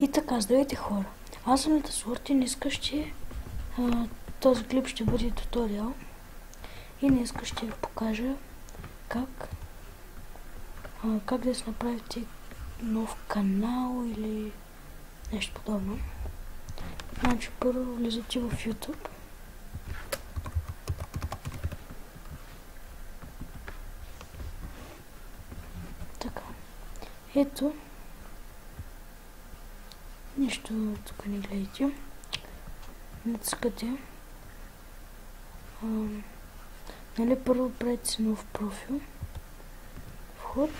И така, здравейте хора! Аз съм Летаслорд и днеска този клип ще бъде туториал. И днеска ще ви покажа как да си направите нов канал или нещо подобно. Значи първо влизате в YouTube. Така. Ето. Нищо тук не гледайте. Натискате. Първо правите си нов профил. Вход.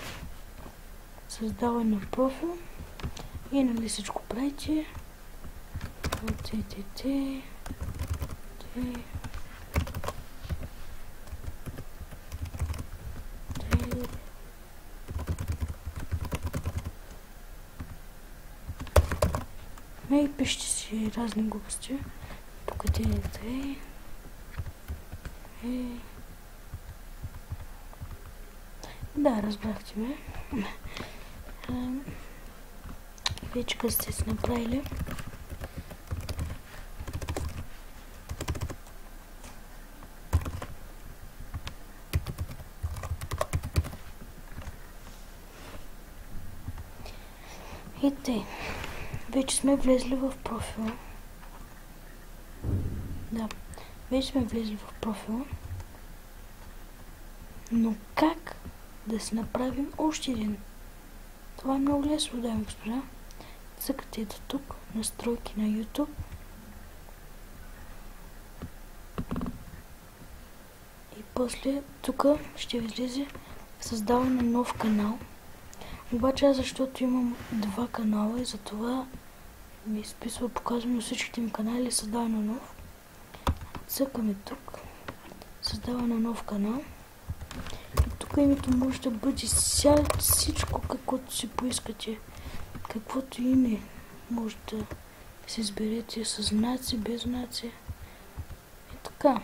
Създаване на профил. И всичко правите. И пишете си разни глупости. Тук да, разбрахте ме. Вече като сте си направили, и тъй. Вече сме влезли в профила. Да, вече сме влезли в профила. Но как да си направим още един? Това е много лесно, дами и господа. Цъкате ето тук, настройки на YouTube. И после тук ще ви излезе създаване на нов канал. Обаче аз, защото имам два канала и затова ми изписва, показвам на всичките ми канали, създаване на нов. Цъкаме тук, създаване на нов канал. И тук името може да бъде всичко, каквото си поискате. Каквото име може да си изберете, с знаци, без знаци. И така.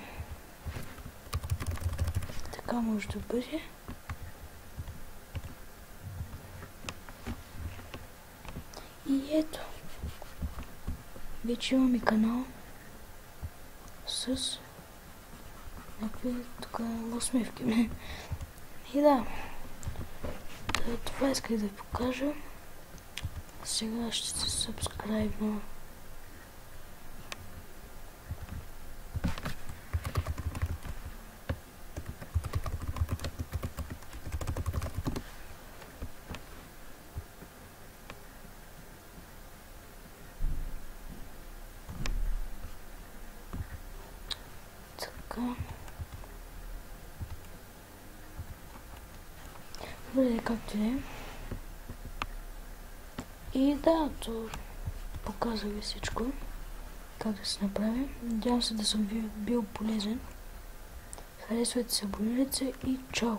Така може да бъде. И ето. Вече имаме канал с някакви тук усмивки. И да. Това исках да ви покажа. Сега ще се сабскрайбна. Добре, както е. И да, то показва ви всичко. Как да се направи. Надявам се да съм бил полезен. Харесвайте се, абонирайте се и чао!